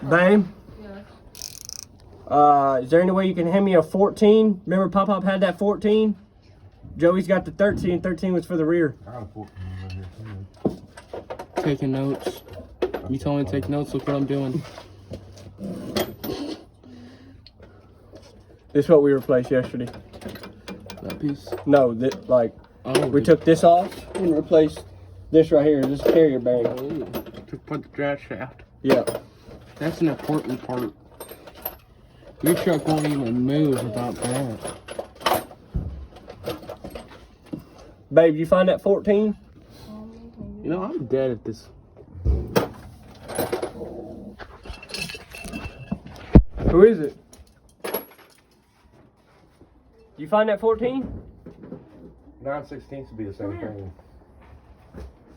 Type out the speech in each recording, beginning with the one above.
Babe? Yeah. Is there any way you can hand me a 14? Remember Pop had that 14? Joey's got the 13. 13 was for the rear. I got a 14 right here. Taking notes. You told me to take notes. Look what I'm doing. This is what we replaced yesterday. That piece. No, that like Oh, we took this off and replaced this right here. This carrier bearing. Oh, to put the drive shaft. Yeah. That's an important part. Your truck won't even move without that. Babe, you find that 14? You know, I'm dead at this. Who is it? You find that 14? 9/16 would be the same thing.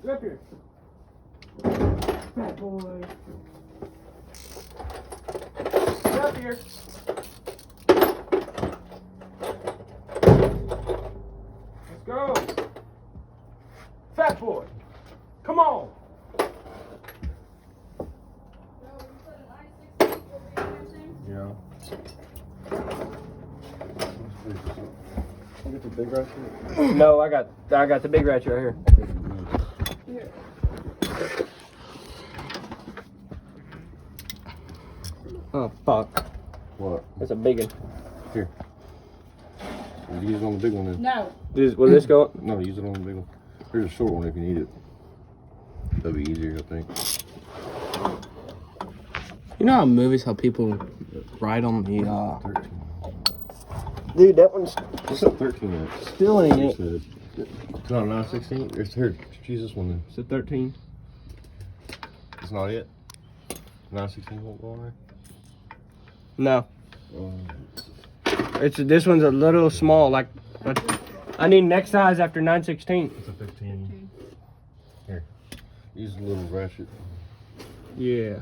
Get up here. Fat boy. Get up here. Let's go. Fat boy. Come on. Yeah. You get the big ratchet? No, I got the big ratchet right here. Oh fuck. What? That's a big one. Here. Use it on the big one then. No. Will this go? No, use it on the big one. There's a short one if you need it. That'd be easier, I think. You know how in movies how people ride on the 13. Dude, that one's What's that 13 at? still ain't it. It's not a 9/16? It's here. Choose this one then. It's a 13. It's not it? 9/16 won't go on there? No. This one's a little small. Like, I need next size after 9/16. It's a 15. Here. Use a little ratchet. Yeah.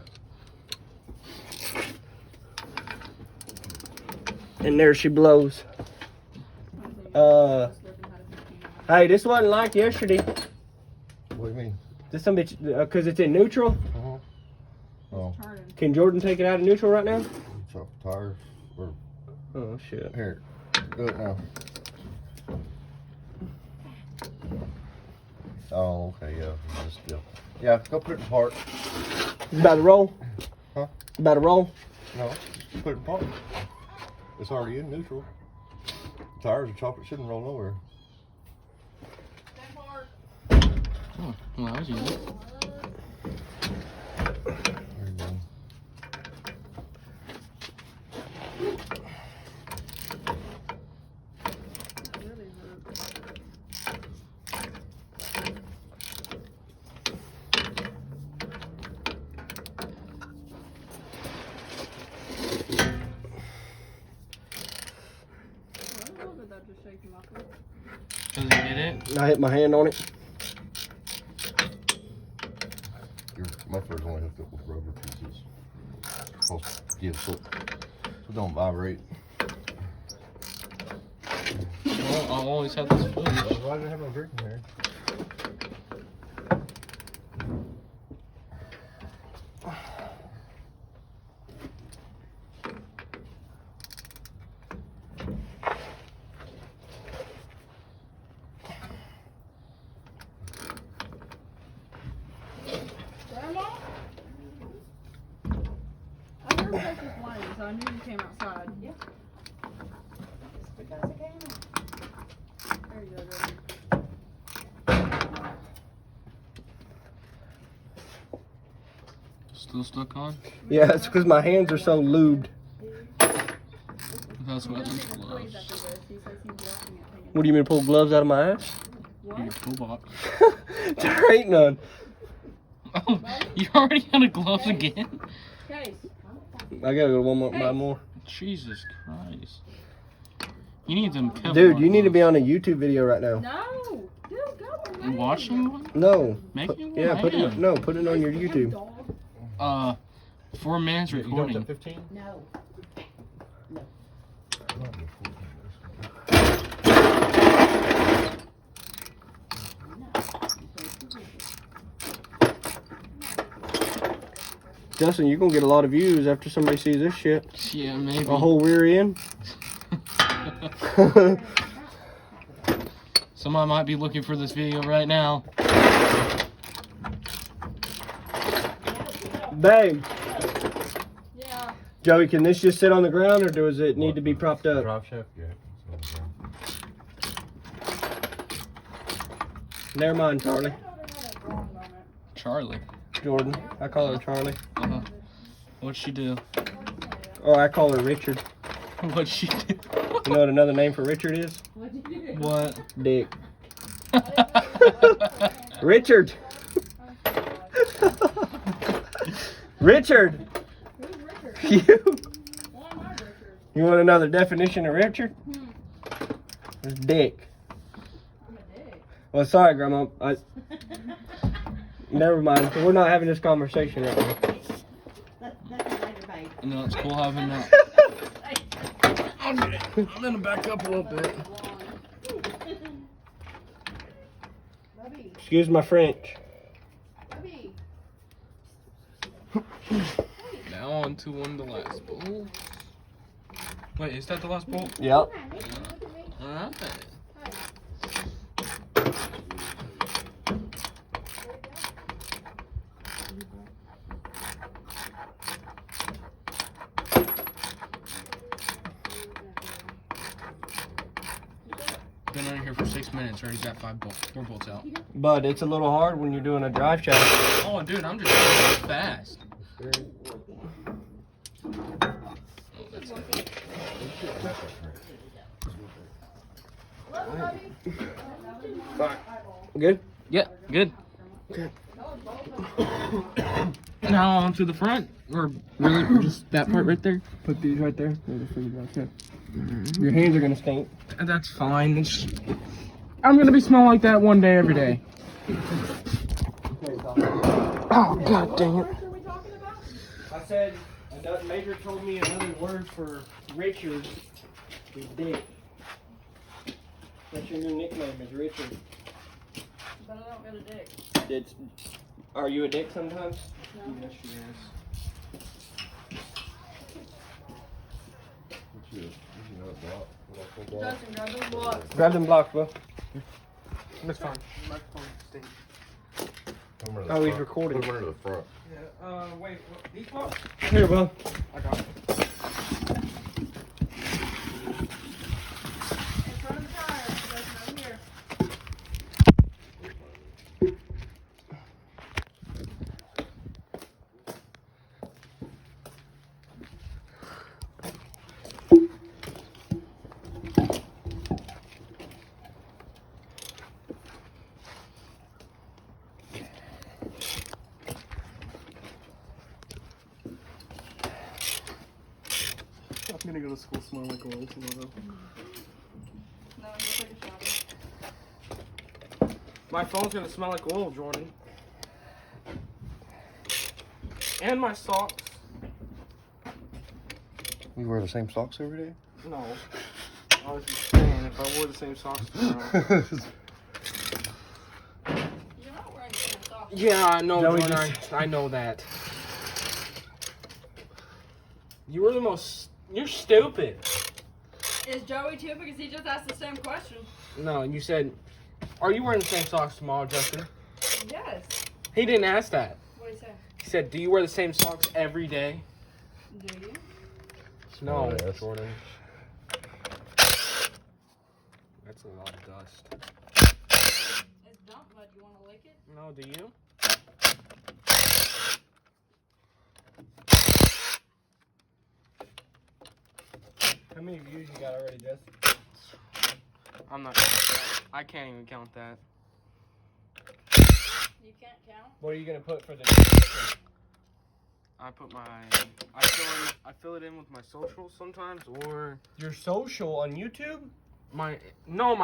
And there she blows. Hey, this wasn't like yesterday. What do you mean? This some bitch, cause it's in neutral. Uh-huh. Oh. Can Jordan take it out of neutral right now? Chop tires. Or Oh shit. here. Do it now. Oh, okay, yeah. Yeah, go put it in park. It's about to roll. Huh? It's about to roll. No, put it in park. It's already in neutral. Tires are chopped, it shouldn't roll nowhere. Oh, well, that was easy. There you go. Does it get it? I hit my hand on it. Your muffler's only hooked up with rubber pieces. Supposed to give so it don't vibrate. Well, I'll always have this footage. Why did I have no drink in there? So I knew you came outside. Yeah. Just because it came. There you go, Jordan. Still stuck on? Yeah, it's because my hands are so lubed. That's what these gloves. What do you mean, pull gloves out of my ass? In your toolbox. There ain't none. Oh, you already out of gloves again? Case. I gotta go one more, buy more. Jesus Christ. You need them Kevlar Dude, you need to gloves. be on a YouTube video right now. No. Dude, go. Watching one? No. Making Yeah, one? put it, Man. no, put it on your YouTube. 4 minutes recording. 15? No. Justin, you're gonna get a lot of views after somebody sees this shit. Yeah, maybe. A whole rear end. Somebody might be looking for this video right now. Babe, Yeah. Joey, can this just sit on the ground or does it need to be propped up? Drive shaft? Yeah. Never mind, Charlie. Charlie. Jordan. I call her Charlie. Uh-huh. What'd she do? Or I call her Richard. What'd she do? You know what another name for Richard is? What? Dick. Richard. Richard. Who's Richard? You. Why am I Richard? You want another definition of Richard? It's dick. I'm a dick. Well, sorry, Grandma. Never mind. We're not having this conversation right now. No, it's cool having that. I'm gonna back up a little bit. Bubby. Excuse my French. Bubby. Now on to one of the last bolts. Wait, is that the last bolt? Yep. Look at me. Alright. Been on here for 6 minutes, already got 4 bolts out. But it's a little hard when you're doing a drive shaft. Oh, dude, I'm just going fast. Oh, that's it. Good? Yeah, good. Okay. Now on to the front, or really just that part right there. Put these right there. Your hands are gonna stink. And that's fine. I'm gonna be smelling like that one day, every day. Oh, god dang it. I said, Major told me another word for Richard is dick. That's your new nickname, is Richard. But I don't got a dick. Are you a dick sometimes? No. Yes, she is. Justin, grab those blocks. Grab them blocks, bro. That's fine. Oh, he's recording. Put them under the front. Yeah, wait, these blocks? Here, bro. I got it. In front of the tire. Justin, over here. I'm gonna go to school smelling like oil tomorrow. No, go take a shower. My phone's gonna smell like oil, Jordan. And my socks. You wear the same socks every day? No. I was just saying, if I wore the same socks tomorrow. You're not wearing the same socks. Yeah, I know, Joey Jordan. I know that. You were the most... You're stupid. Is Joey too? Because he just asked the same question. No, you said... Are you wearing the same socks tomorrow, Justin? Yes. He didn't ask that. What did he say? He said, do you wear the same socks every day? Do you? No, Oh, yes. Jordan. That's a lot of dust. It's dump mud. You want to lick it? No, do you? How many views you got already, Jess? I'm not... I can't even count that. You can't count? What are you gonna put for the? I put my... I fill it in with my socials sometimes, or... Your social on YouTube? My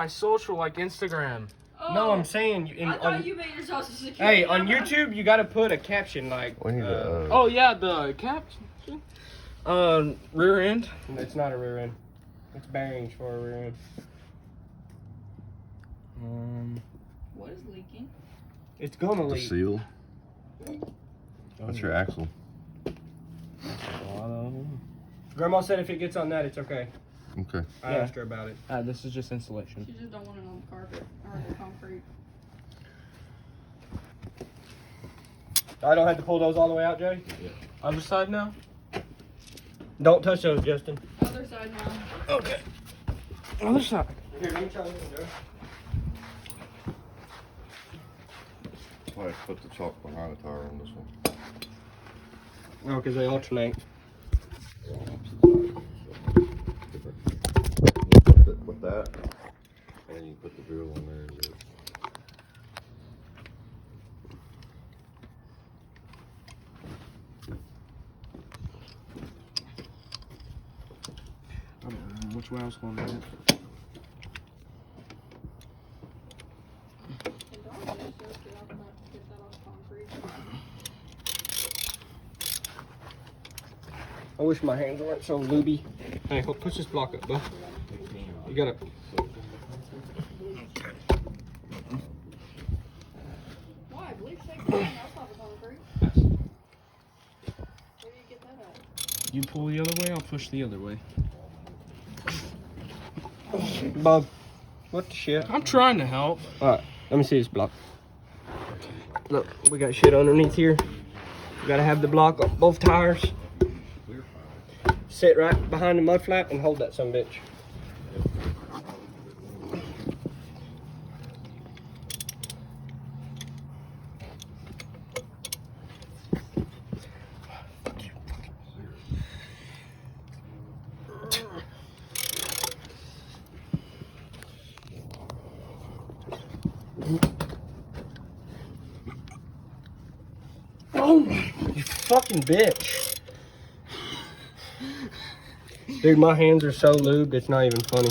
social, like Instagram. Oh, No, I'm saying I thought you meant your social security. Hey, on number. YouTube, you gotta put a caption like. We need to, Oh yeah, the caption. Rear end. It's not a rear end. It's bearings for a rear end. What is leaking? It's gonna the leak. seal. That's your axle. Grandma said if it gets on that, it's okay. Okay. I asked her about it. This is just insulation. She just don't want it on the carpet or the concrete. I don't have to pull those all the way out, Jay? Yeah. Other side now? Don't touch those, Justin. Other side now. Okay. Other side. Here, let me try this one, Joe. I have to put the chalk behind the tire on this one. Oh, because they alternate. With that, and you put the drill in there and do it. I don't know which way I was going with it. And don't let it just get that off concrete. I wish my hands weren't so looby. Hey, push this block up, bud. You gotta. Why? Bleach takes the else off the concrete. Where do you get that at? You pull the other way, I'll push the other way. Bob, what the shit? I'm trying to help. Alright, let me see this block. Look, we got shit underneath here. We gotta have the block on both tires. Sit right behind the mud flap and hold that son of a bitch. Oh, you fucking bitch. Dude, my hands are so lubed, it's not even funny.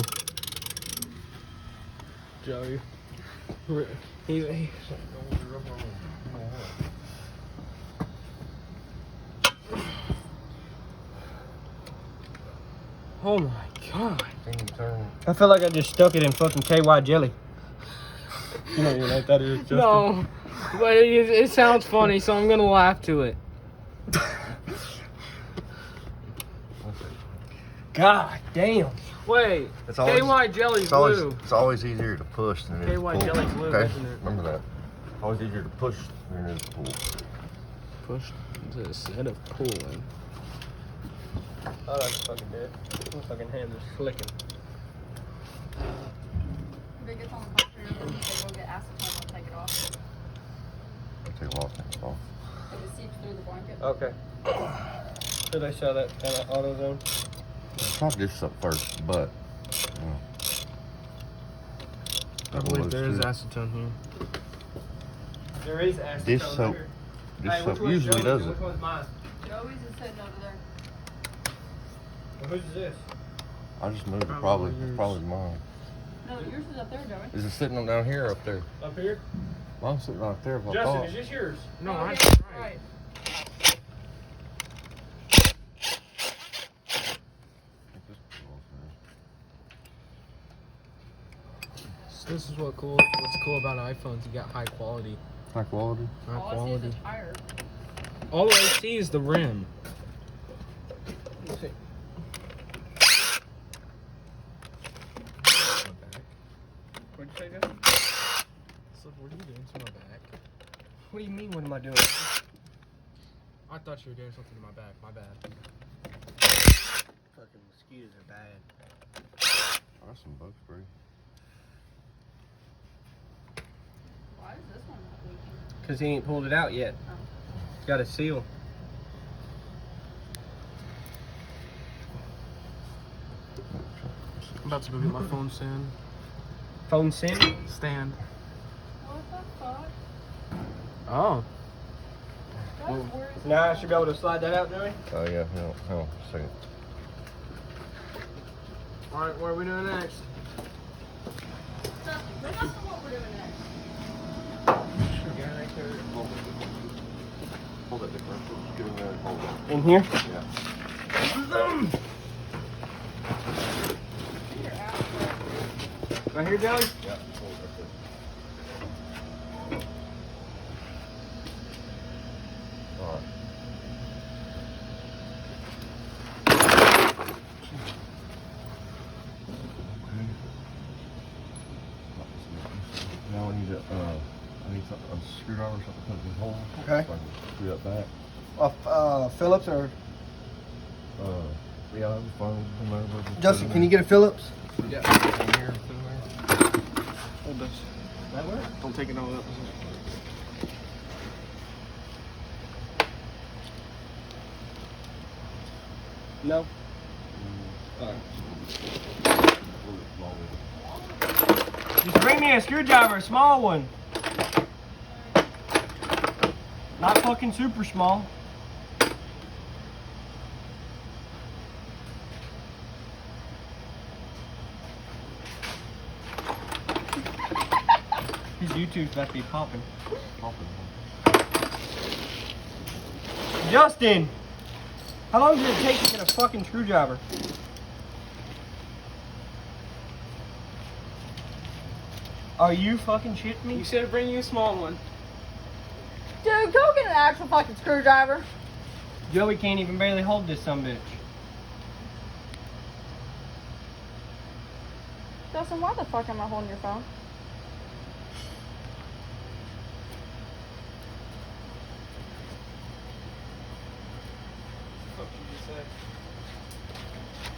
Joey. He oh my god. I feel like I just stuck it in fucking KY jelly. You don't even know what that is, Justin. No, but it sounds funny, so I'm gonna laugh to it. God damn. Wait, It's always- KY jelly's blue. It's always easier to push than it is to KY pull. jelly's blue, Okay? isn't it? Remember that. Always easier to push than it is to pull. Push instead of pulling. I like to fucking do it. My fucking hands are slicking. If it gets on the concrete, they go get acetone and take it off. Take a lot of things off. If it seeps through the blanket. Okay. Do they sell that kind of AutoZone? Try this up first, but. I believe there is acetone here. There is acetone This soap, here. this Hey, which soap one's usually Joey's does and it. Which one's mine? Joey's is sitting over there. Well, whose is this? I just moved it. Probably yours. Probably mine. No, yours is up there, Joey. Is it sitting on down here or up there? Up here? Mine's sitting right there. If I Justin, thought. is this yours? No, Oh, I yeah, right. So this is what's cool about iPhones. You got high quality. High quality. High All I see quality. is a tire. All I see is the rim. Let's see. What'd you say, Justin? So what are you doing to my back? What do you mean, what am I doing? I thought you were doing something to my back. My bad. Fucking mosquitoes are bad. That's some bug spray. Why is this one not leaking? Because he ain't pulled it out yet. Oh. It's got a seal. I'm about to go get my phone stand. Phone stand? Stand. What the fuck? Oh. Guys, where is Now I should be able to slide that out, Joey? Oh yeah. Hang on a second. All right, what are we doing next? Justin, bring us to what we're doing next. Hold that differential. Just get in there and hold it. In here? Yeah. Your ass. Right here, Joey? Yeah. Hold right there. All right. screwdriver or something, put it in the hole. Okay. So I can screw that back. Phillips or Yeah, I'm fine. Whatever. Justin? Can you get a Phillips? Yeah. In here, it's in there. Hold this. That work? Don't take it over that position. No. Just bring me a screwdriver, a small one. Not fucking super small. His YouTube's about to be popping. Justin! How long did it take to get a fucking screwdriver? Are you fucking shitting me? You said bring you a small one. Dude, go get an actual fucking screwdriver. Joey can't even barely hold this sumbitch. Justin, why the fuck am I holding your phone? What did you say?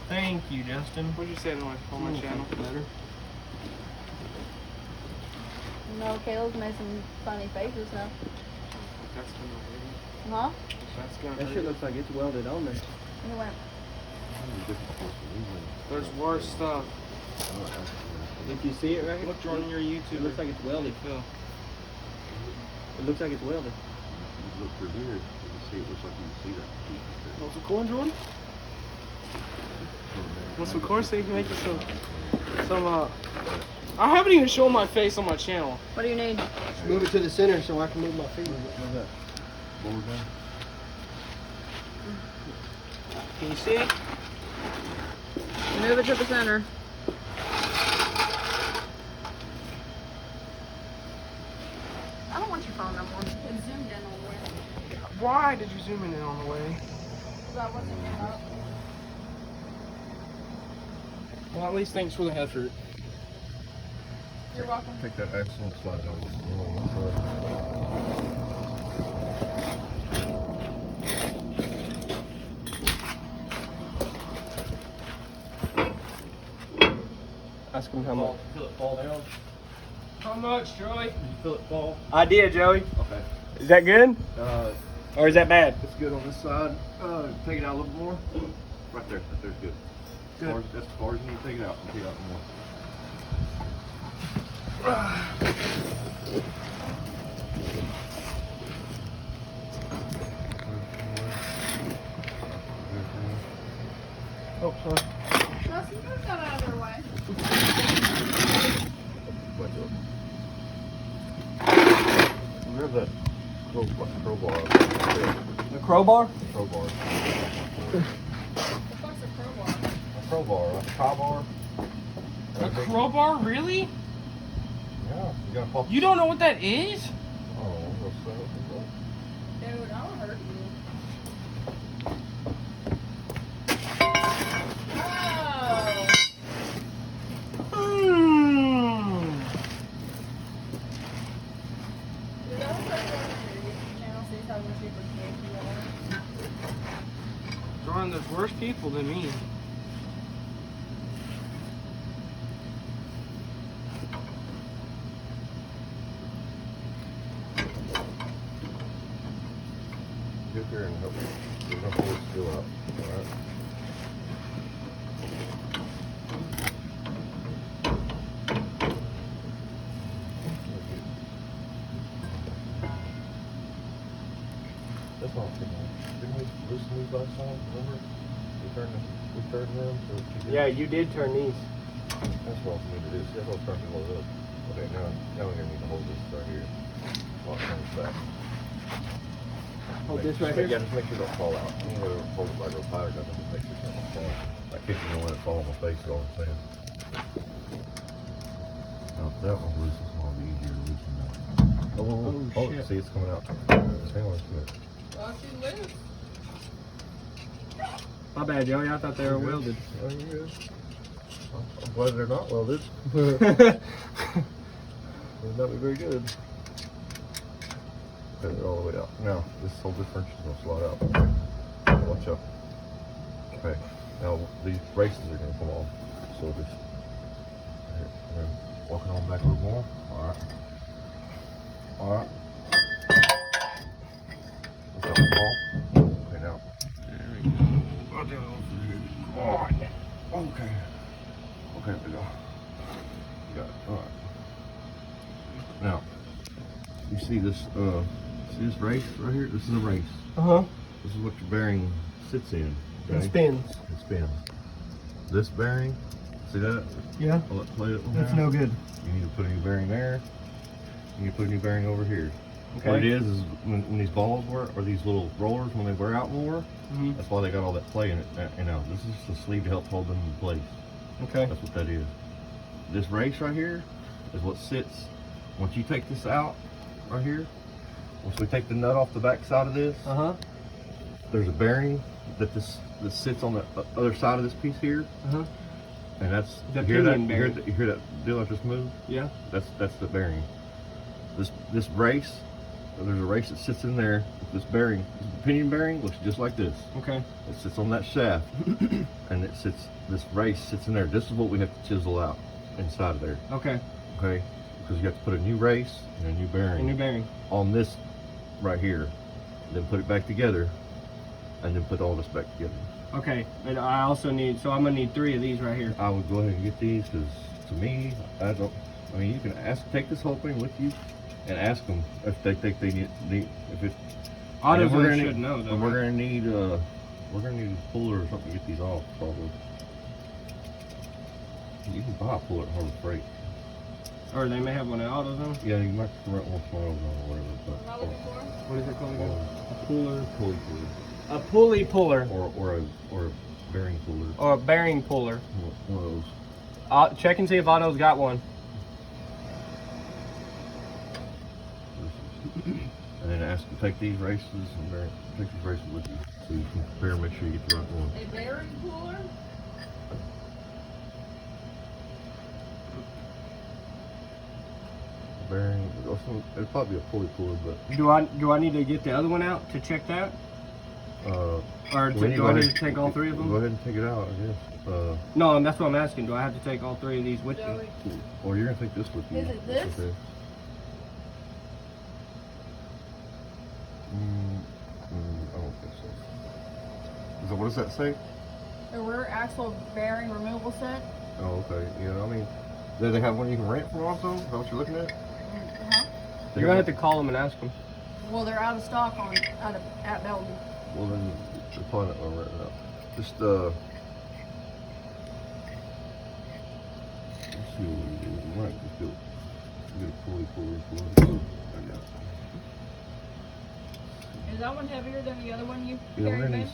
Thank you, Justin. What did you say on my channel? Better. No, Caleb's made some funny faces now. That's gonna hurt. Huh? That's gonna That hurt. shit looks like it's welded on there. He went, There's worse stuff. Did you see it right here? Look, Jordan, your YouTube. It looks like it's welded. Phil. It looks like it's welded. You look through here, you can see it looks like you can see that. Want some corn, Jordan? Want some corn so you can make you some I haven't even shown my face on my channel. what do you need? Move it to the center so I can move my feet. What's that? Lower down? Can you see? Move it to the center. I don't want your phone no more. It's zoomed in all the way. Why did you zoom in on the way? That wasn't enough. Well, at least thanks for the effort. You're welcome. Take that axle and slide down this Ask him how much. Feel it fall down? How much, Joey? Did you feel it fall? I did, Joey. Okay. Is that good? Or is that bad? It's good on this side. Take it out a little more. Right there. Right there's good. Good. That's as far as you need to take it out. Take it out more. Oh, sorry. Justin, move that out of their way. Remember that crowbar? The crowbar? Crowbar. The fuck's a crowbar? A crowbar. A crowbar. A crowbar? Really? Yeah. You gotta pop. You don't know what that is? Oh, what's that? Dude, I'll hurt you. Jordan, there's worse people than me. Get there and help. We're gonna pull it still out. Alright. That's all I'm thinking. Didn't we loosen these last time? Remember? We turned them so that you Yeah, you did turn these. That's what I need to do. See, that's what I'm trying to hold up. Okay, now we're gonna need to hold this right here. While it comes back. Hold this right here? Yeah, just make sure it don't fall out. You know, hold it like real tight or nothing, just make sure it don't fall. Like if you don't let it fall on my face, is all I'm saying. Now, if that one's loose, it's gonna be easier to loosen that. Oh, shit. see, it's coming out. Hang on a minute. Well, she lives. My bad, Joey. I thought they were welded. Oh, you're good. I'm glad they're not welded. They're not very good. Okay, they're all the way out. Now, this whole differential is gonna slide out. Watch out. Okay, now these braces are gonna come off. So just, and then walking on back a little more. Alright. Alright. Look up the ball. Okay, now. There we go. I'll do it for you. Alright. Okay. Okay, there we go. You got it. Alright. Now, you see this race right here? This is a race. Uh-huh. This is what your bearing sits in. Okay? It spins. It spins. This bearing, see that? Yeah. All that plate up in That's there? no good. You need to put a new bearing there. You need to put a new bearing over here. Okay. What it is when these balls or these little rollers, when they wear out more, Mm-hmm. that's why they got all that play in it. You know, this is just the sleeve to help hold them in place. Okay. That's what that is. This race right here is what sits. Once you take this out, right here, once we take the nut off the back side of this, Uh-huh. there's a bearing that sits on the other side of this piece here, Uh-huh. and that's The you hear that pinion bearing. you hear that deal I just moved? Yeah. That's the bearing. This race, there's a race that sits in there. This bearing, the pinion bearing, looks just like this. Okay. It sits on that shaft, and it sits. This race sits in there. This is what we have to chisel out inside of there. Okay. Okay, because you have to put a new race and a new bearing. A new bearing. On this right here, then put it back together, and then put all this back together. Okay. And I also need, so I'm gonna need 3 of these right here. I would go ahead and get these because to me, I mean, you can take this whole thing with you and ask them if they think they need if it. AutoZone should know though. And we're gonna need a puller or something to get these off probably. You can buy a puller at Harbor Freight. Or they may have one at AutoZone. Yeah, you might rent one from AutoZone or whatever. What am I looking for? What is it called again? Or A puller. pulley A pulley puller. puller. Or a bearing puller. Or a bearing puller. One of those. Check and see if Auto's got one. And then ask to take these races and take these races with you so you can compare and make sure you get the right one. A bearing cooler? Bearing, it'll probably be a pulley puller, but Do I need to get the other one out to check that? Or do I need to take all 3 of Go them? ahead and take it out, I guess. No, and that's what I'm asking. Do I have to take all 3 of these with me? Joey. Or you're gonna take this with you. Is it That's this? okay. I don't think so. What does that say? A rear axle bearing removal set? Oh, okay. Yeah, I mean, do they have one you can rent from also? Is that what you're looking at? Uh-huh. You're gonna have to call them and ask them. Well, they're out of stock at Belden. Well, then they're probably not gonna rent it out. Just let's see what we do. We might just get a pulley. There you go. Is that one heavier than the other one you Yeah, carried, we're gonna babe?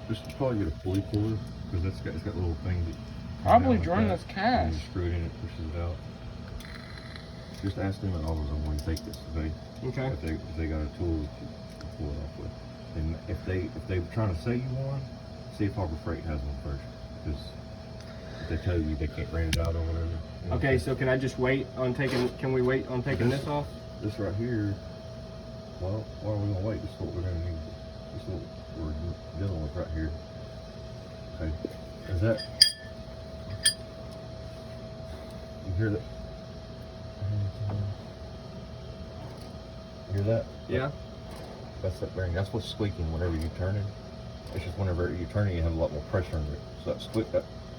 just probably get a pulley puller because it's got little things that Probably come down join like this that, cash. and you screw it in, it pushes it out. Just ask them at AutoZone when you take this, okay? Okay. If they got a tool to pull it off with. And if they're trying to sell you one, see if Harbor Freight has one first. Because if they tell you they can't rent it out or whatever. You know, Okay, so can I just wait on taking? Can we wait on taking this off? this right here, well, why are we gonna wait? This is what we're gonna need. This is what we're dealing with right here. Okay, is that, you hear that? You hear that? Yeah. That's that bearing. That's what's squeaking whenever you're turning. It's just whenever you're turning, you have a lot more pressure under it. So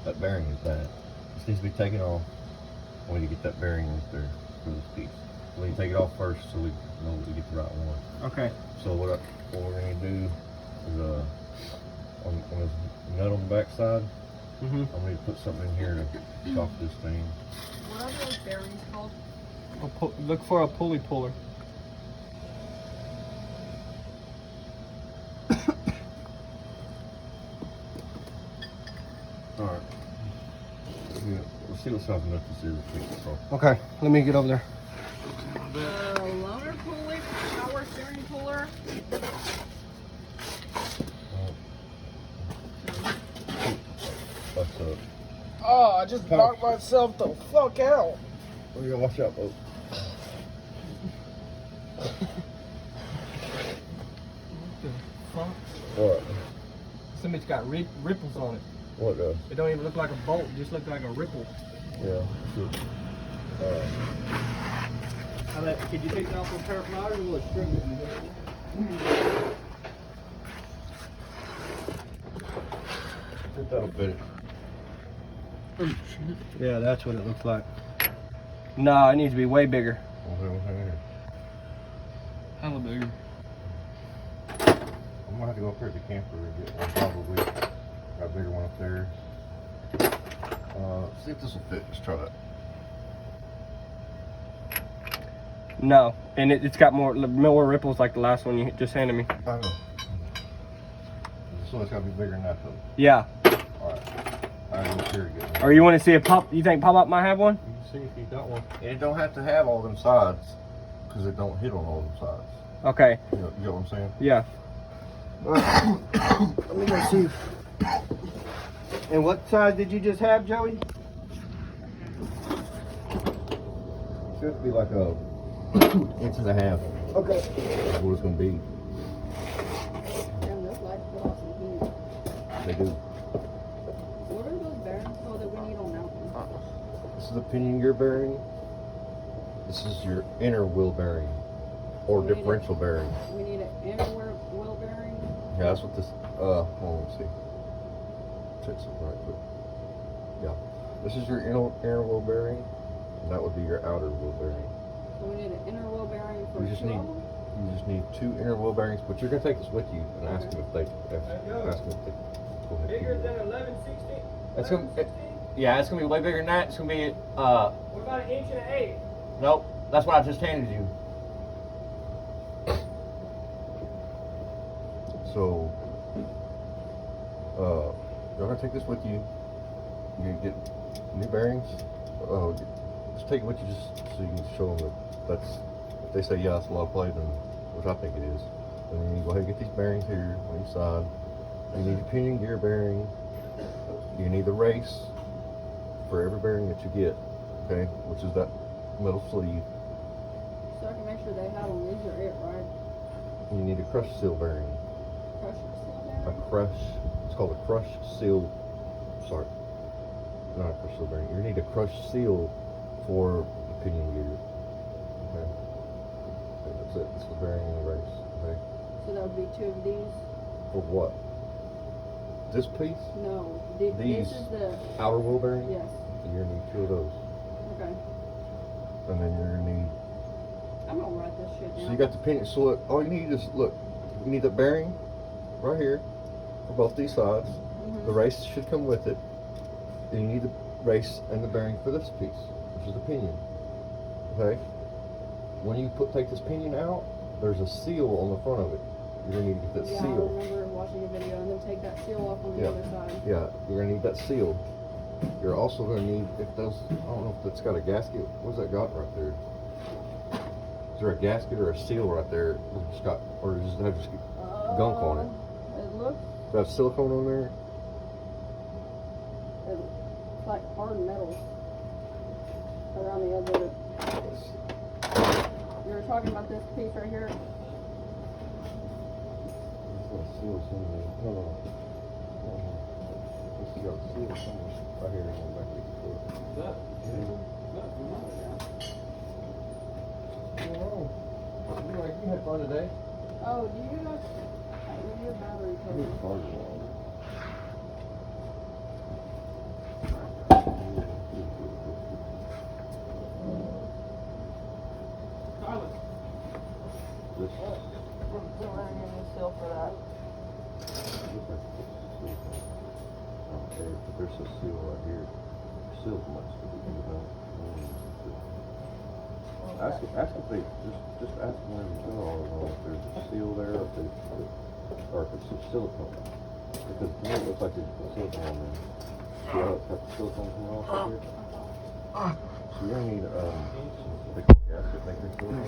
that bearing is bad. This needs to be taken off when you get that bearing right there for this piece. So we take it off first so we know that we get the right one. Okay. So what we're going to do is on this nut on the back side, Mhm. I'm going to put something in here to top this thing. What are those bearings called? Look for a pulley puller. All right. Yeah, let's see what size nut this is. Take this off. Okay. Let me get over there. Loaner pulley, power steering puller. That's Oh, I just knocked myself the fuck out. we gotta watch out, folks. something? What? Some it's got ripples on it. What does? It don't even look like a bolt. It just looks like a ripple. Yeah. Could you take that off with a pair of pliers or will it strip it? I think that'll fit it. Yeah, that's what it looks like. Nah, it needs to be way bigger. Hella bigger. I'm gonna have to go up there to the camper and get one probably. Got a bigger one upstairs. See if this will fit. Let's try that. No, and it's got more ripples like the last one you just handed me. I know. This one's gotta be bigger than that though. Yeah. Alright. Alright, let's hear it again. Or you want to see if Pop? You think Pop might have one? You can see if he got one. And it don't have to have all them sides, because it don't hit on all them sides. Okay. You know what I'm saying? Yeah. Let me go see. And what size did you just have, Joey? It should be like a inch and a half. Okay. That's what it's gonna be. Damn, those lights put off some heat. They do. What are those bearings called that we need on that one? This is the pinion gear bearing. This is your inner wheel bearing, or We need differential bearing. We need an inner wheel bearing. Yeah, that's what this. Hold on, let's see. Check something right quick. Yeah, this is your inner wheel bearing, and that would be your outer wheel bearing. So we need an inner wheel bearing for You just need. two. You just need 2 inner wheel bearings, but you're gonna take this with you and ask them if they. Ask them if they. Go ahead. Bigger than 11/16. It's gonna. Yeah, it's gonna be way bigger than that. It's gonna be. What about an inch and an eighth? Nope, that's what I just handed you. So, you're gonna take this with you. You're gonna get new bearings. Just take it with you just so you can show them that that's, if they say, yeah, it's a lot of play, then, which I think it is, then you go ahead and get these bearings here on each side. You need a pinion gear bearing. You need the race for every bearing that you get, okay, which is that metal sleeve. So I can make sure they have them. These are it, right? You need a crush seal bearing. Crusher seal A bearing? crush, it's called a crush seal, sorry, not a crush seal bearing. You need a crush seal for the pinion gear. Okay. Okay, that's it. It's the bearing and the race. Okay. So that would be 2 of these? For what? This piece? No. These. This is the. Outer wheel bearing? Yes. You're gonna need 2 of those. Okay. And then you're gonna need, I'm gonna write this shit down. so you got the pinion, so look, all you need is, look, you need the bearing right here for both these sides. Mhm. The race should come with it. Then you need the race and the bearing for this piece, which is the pinion. Okay? When you take this pinion out, there's a seal on the front of it. You're gonna need to get that Yeah, I seal. remember watching a video and then take that seal off on the Yeah. other side. Yeah, you're gonna need that seal. You're also gonna need, if those, I don't know if that's got a gasket. What's that got right there? Is there a gasket or a seal right there? It's got, or does it have just gunk on it? It looks Does it have silicone on there? it's like hard metal around the edge of it. You were talking about this piece right here? It's got a seal somewhere. No, no, no. It's got a seal somewhere. Right here, in the back of the door. You had fun today. Oh, do you know your battery code? This. Put around your new seal for that. Okay, but there's a seal right here. Seal much to be about. Ask if they just ask them whenever you go all if there's a seal there, or if it's a silicone. Because to me it looks like there's a silicone on there. See how it's got the silicone coming off right here? So you're gonna need a big gasket maker silicone.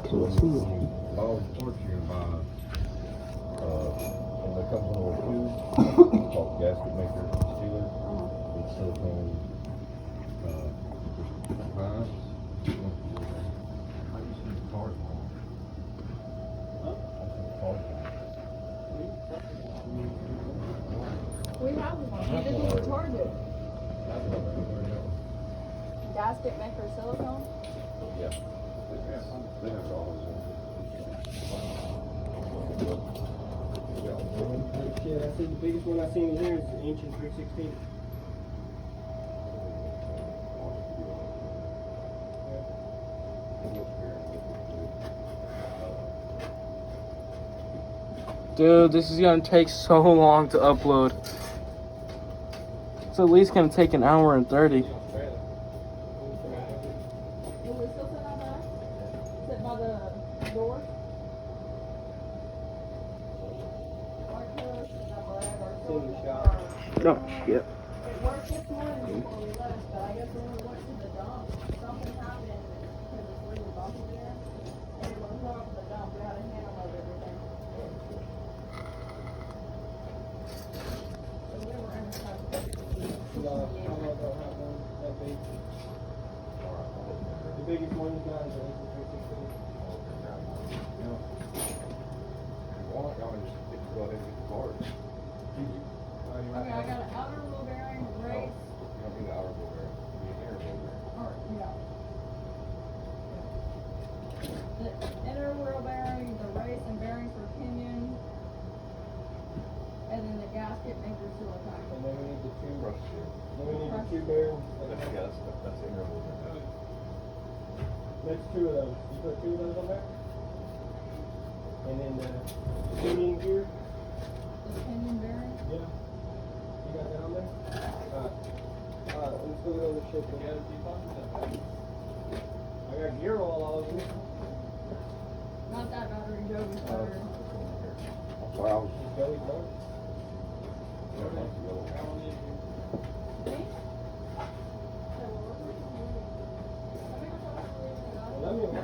So let's see. Ball torch you buy, and that comes in a little tube called gasket maker sealer. It's silicone gasket maker silicone? Yeah. They have it all in Shit, I see the biggest one I seen in here is an inch and 3/16. Dude, this is gonna take so long to upload. It's at least gonna take an hour and 30. Will we still sit on that? Sit by the door? In the shop. No, yeah. It worked this morning before we left, but I guess when we went to the dump, something happened because it's really bumpy there. And when we went to the dump, we had to hand load everything. So we were in the truck. No, I don't have one that big. The biggest one you got is an inch and 3/16. Okay, I got an outer wheel bearing, race, or, yeah. The inner wheel bearing, the race and bearings for pinion, and then the gasket maker silicone. And then we need the two. Then we need the two bearings. That's two of those. You put two of those on there? And then the pinion gear? The pinion bearing. Yeah. You got that on there? Alright, let's look at all this shit. We got a few pockets. I got gear all over me. Not that battery, Joey's battery. Joey Clark. Let me look.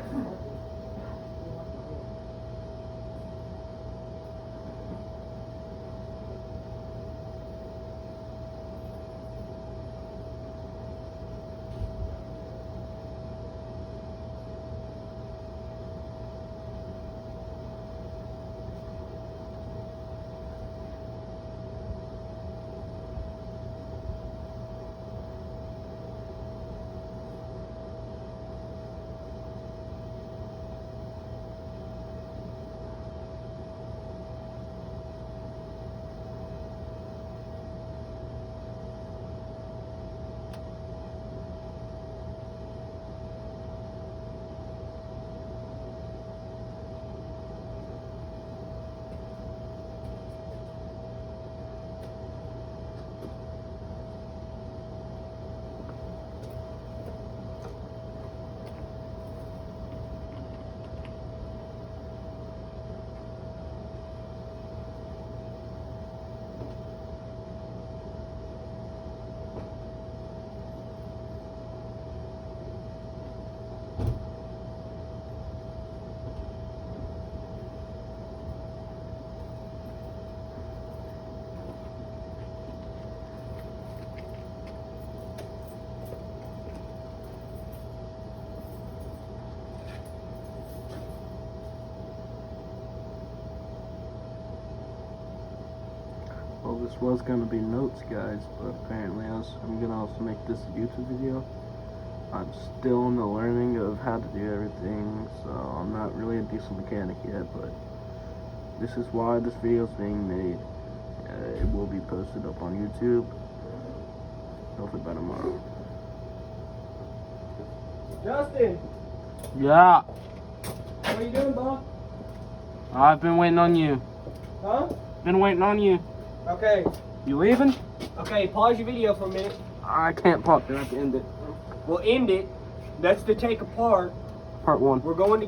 Well, this was gonna be notes, guys, but apparently I'm gonna also make this a YouTube video. I'm still in the learning of how to do everything, so I'm not really a decent mechanic yet, but this is why this video is being made. It will be posted up on YouTube, hopefully by tomorrow. Justin, Yeah, what are you doing, Bob? I've been waiting on you. Huh? Been waiting on you. Okay. You leaving? Okay, pause your video for a minute. I can't pop it. I have to end it. We'll end it. That's the take apart. Part 1. We're going to